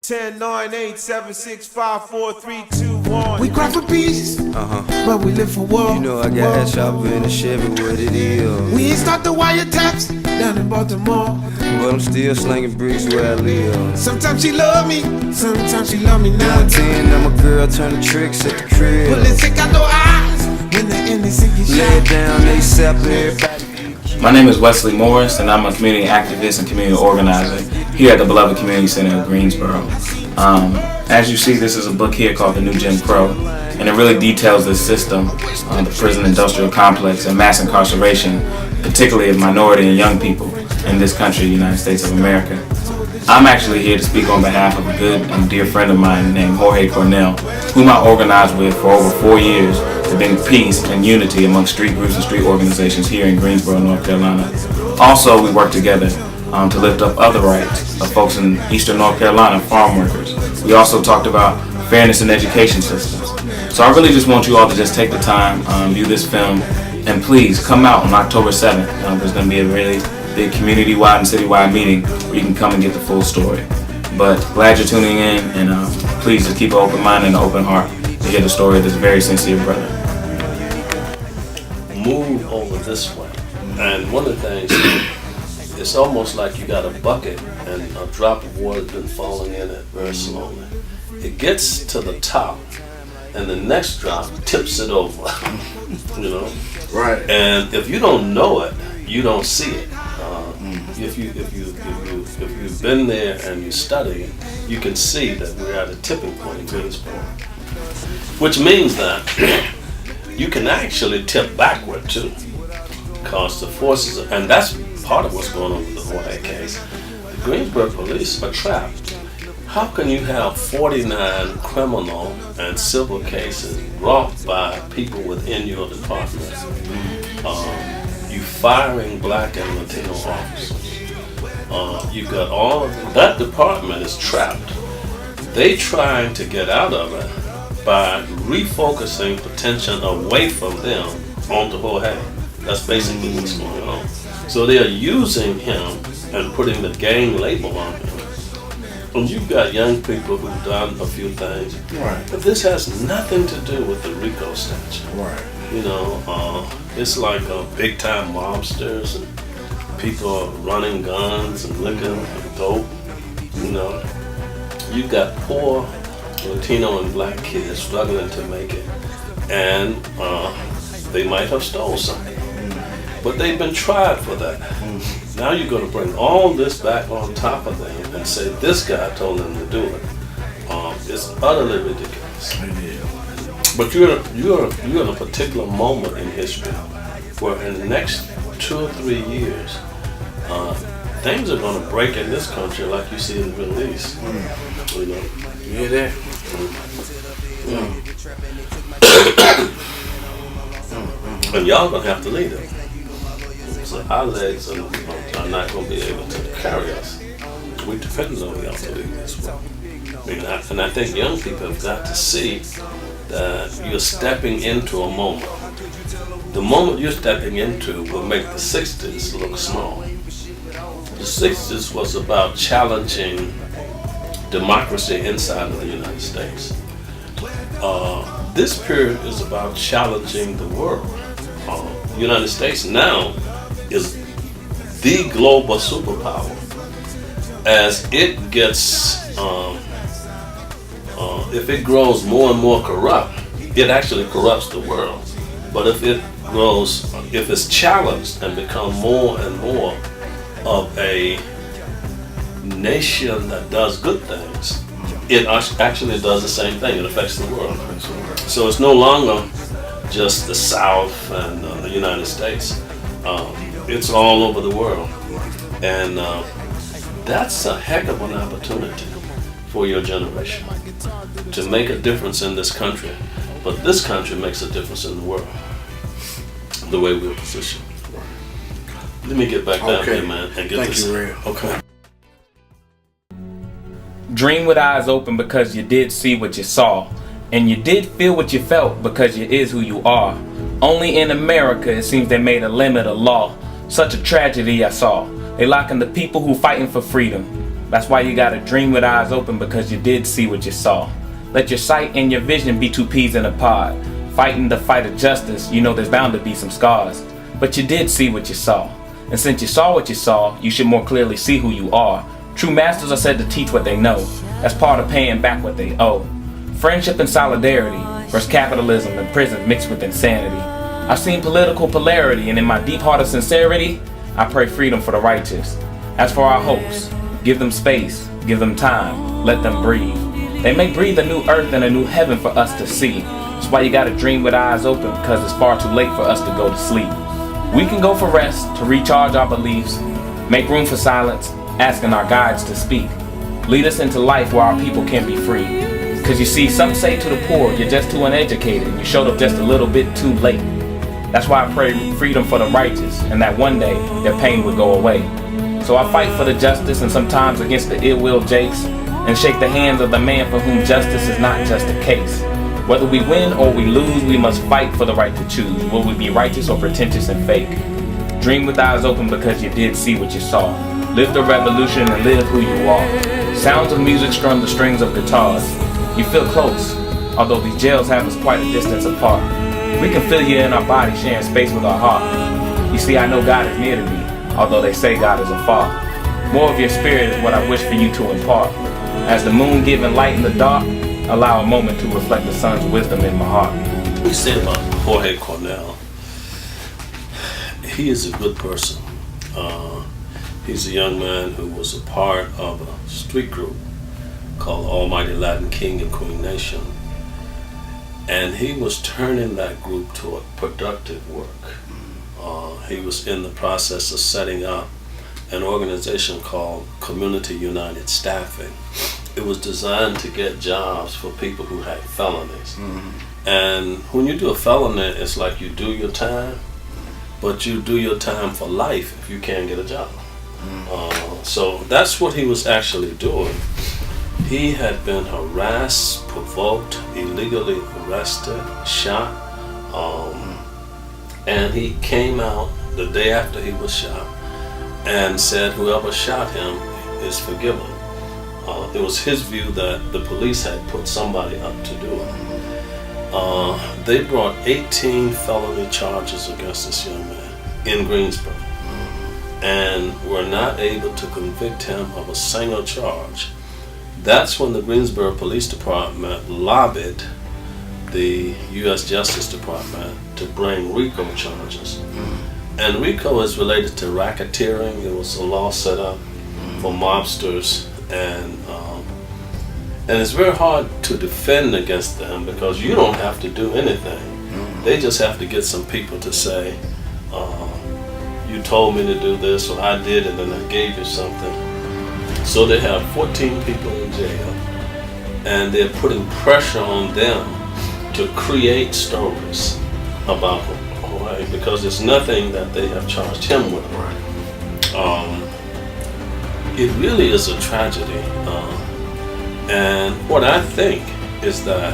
10, 9, 8, 7, 6, 5, 4, 3, 2, 1. We cry for peace, but we live for war. You know I got that chopper in the Chevy, what it is. We ain't start the wiretaps down in Baltimore, But I'm still slinging bricks where I live. sometimes she love me, sometimes she love me not. Doing 10, now my girl turning tricks at the crib. Bullets take out no eyes when the innocent get Lay shot. it down, they separate everybody. My name is Wesley Morris, and I'm a community activist and community organizer here at the Beloved Community Center of Greensboro. As you see, this is a book here called The New Jim Crow, and it really details the system, the prison industrial complex and mass incarceration, particularly of minority and young people in this country, the United States of America. I'm actually here to speak on behalf of a good and dear friend of mine named Cornell, whom I organized with for over 4 years to bring peace and unity among street groups and street organizations here in Greensboro, North Carolina. Also, we work together to lift up other rights of folks in Eastern North Carolina, farm workers. We also talked about fairness in education systems. So I really just want you all to just take the time, view this film, and please come out on October 7th. There's going to be a really big community-wide and city-wide meeting where you can come and get the full story. But glad you're tuning in, and please just keep an open mind and an open heart to hear the story of this very sincere brother. Move over this way. And one of the things, it's almost like you got a bucket and a drop of water has been falling in it very slowly. It gets to the top, and the next drop tips it over. You know? Right. And if you don't know it, you don't see it. If you've been there and you study it, you can see that we're at a tipping point in Greensboro, which means that you can actually tip backward too, because the forces, and that's part of what's going on with the Hawaii case. The Greensboro police are trapped. How can you have 49 criminal and civil cases brought by people within your department? You firing black and Latino officers. You've got all of them. That department is trapped. They trying to get out of it by refocusing attention away from them onto Jorge. That's basically what's going on. So they are using him and putting the gang label on him. And you've got young people who've done a few things. Right. But this has nothing to do with the RICO statute. Right. You know, it's like big time mobsters and people are running guns and liquor and dope. You know, you've got poor Latino and black kids struggling to make it, and they might have stole something, but they've been tried for that. Now you're going to bring all this back on top of them and say this guy told them to do it. It's utterly ridiculous. But you're in a particular moment in history where in the next 2 or 3 years, things are going to break in this country like you see in the Middle East. You know? You hear that? And y'all gonna have to lead it. So our legs are not gonna be able to carry us. We depend on y'all to lead this way. And I think young people have got to see that you're stepping into a moment. The moment you're stepping into will make the 60s look small. The 60s was about challenging democracy inside of the United States. This period is about challenging the world. The United States now is the global superpower. As it gets, if it grows more and more corrupt, it actually corrupts the world. But if it's challenged and become more and more of a nation that does good things, it actually does the same thing. It affects the world. So it's no longer just the South and the United States. It's all over the world. And that's a heck of an opportunity for your generation to make a difference in this country. But this country makes a difference in the world, the way we're positioned. Let me get back down here, man, and get this. Thank you, Ray. Okay. Dream with eyes open because you did see what you saw, and you did feel what you felt because you is who you are. Only in America it seems they made a limit of law. Such a tragedy I saw. They locking the people who fighting for freedom. That's why you gotta dream with eyes open, because you did see what you saw. Let your sight and your vision be two peas in a pod. Fighting the fight of justice, you know there's bound to be some scars. But you did see what you saw. And since you saw what you saw, you should more clearly see who you are. True masters are said to teach what they know. That's part of paying back what they owe. Friendship and solidarity versus capitalism and prison mixed with insanity. I've seen political polarity, and in my deep heart of sincerity, I pray freedom for the righteous. As for our hopes, give them space, give them time, let them breathe. They may breathe a new earth and a new heaven for us to see. That's why you gotta dream with eyes open, because it's far too late for us to go to sleep. We can go for rest, to recharge our beliefs, make room for silence, asking our guides to speak. Lead us into life where our people can be free. Cause you see, some say to the poor, you're just too uneducated, and you showed up just a little bit too late. That's why I pray freedom for the righteous, and that one day their pain would go away. So I fight for the justice, and sometimes against the ill-will jakes, and shake the hands of the man for whom justice is not just a case. Whether we win or we lose, we must fight for the right to choose. Will we be righteous or pretentious and fake? Dream with eyes open, because you did see what you saw. Live the revolution and live who you are. Sounds of music strum the strings of guitars. You feel close, although these jails have us quite a distance apart. We can feel you in our body, sharing space with our heart. You see, I know God is near to me, although they say God is afar. More of your spirit is what I wish for you to impart. As the moon giving light in the dark, allow a moment to reflect the sun's wisdom in my heart. We say about Jorge Cornell, he is a good person. He's a young man who was a part of a street group called Almighty Latin King and Queen Nation. And he was turning that group toward productive work. He was in the process of setting up an organization called Community United Staffing. It was designed to get jobs for people who had felonies. Mm-hmm. And when you do a felony, it's like you do your time, but you do your time for life if you can't get a job. Mm-hmm. So that's what he was actually doing. He had been harassed, provoked, illegally arrested, shot, and he came out the day after he was shot and said whoever shot him is forgiven. It was his view that the police had put somebody up to do it. They brought 18 felony charges against this young man in Greensboro and were not able to convict him of a single charge. That's when the Greensboro Police Department lobbied the U.S. Justice Department to bring RICO charges. And RICO is related to racketeering. It was a law set up for mobsters, and it's very hard to defend against them because you don't have to do anything. They just have to get some people to say, you told me to do this, or I did it and I gave you something. So they have 14 people in jail, and they're putting pressure on them to create stories about Jorge because there's nothing that they have charged him with. It really is a tragedy. And what I think is that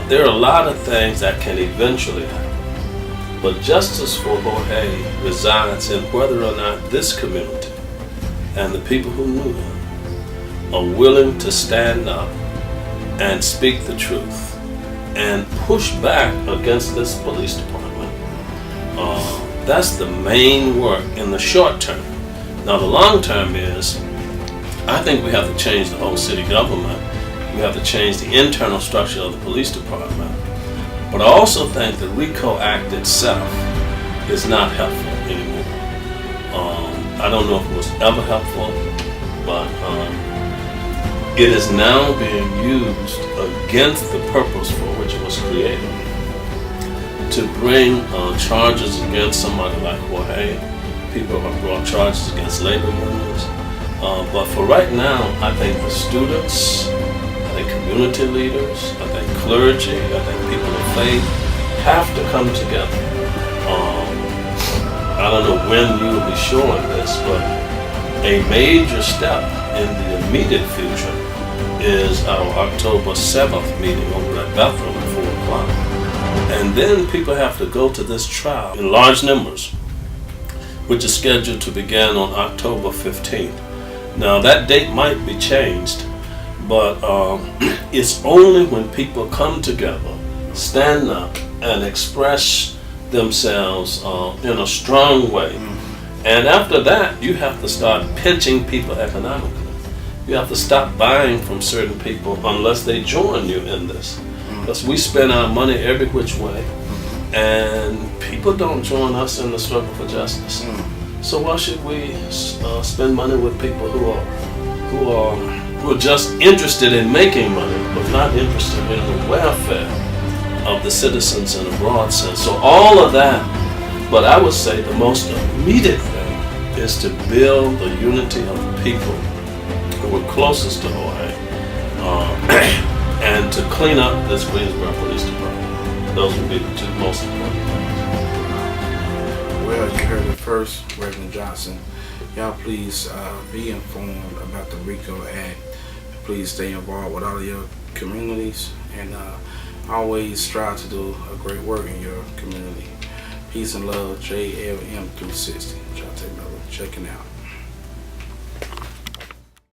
there are a lot of things that can eventually happen, but justice for Jorge resides in whether or not this community and the people who knew him are willing to stand up and speak the truth and push back against this police department. That's the main work in the short term. Now the long term is, I think we have to change the whole city government. We have to change the internal structure of the police department. But I also think the RICO Act itself is not helpful anymore. I don't know if it was ever helpful, but it is now being used against the purpose for which it was created. To bring charges against somebody like Jorge, people have brought charges against labor unions. But for right now, I think the students, I think community leaders, I think clergy, I think people of faith have to come together. I don't know when you will be showing this, but a major step in the immediate future is our October 7th meeting over at Bethel at 4 o'clock. And then people have to go to this trial in large numbers, which is scheduled to begin on October 15th. Now that date might be changed, but it's only when people come together, stand up, and express themselves in a strong way. And after that, you have to start pinching people economically. You have to stop buying from certain people unless they join you in this. Because we spend our money every which way, and people don't join us in the struggle for justice. So why should we spend money with people who are just interested in making money, but not interested in the welfare of the citizens in a broad sense? So all of that, but I would say the most immediate thing is to build the unity of the people who were closest to Jorge, and to clean up this Greensboro Police Department. Those would be the two most important things. Well, you heard it first, Reverend Johnson. Y'all please be informed about the RICO Act. Please stay involved with all of your communities, and always strive to do a great work in your community. Peace and love, JLM 360. Y'all take another checking out.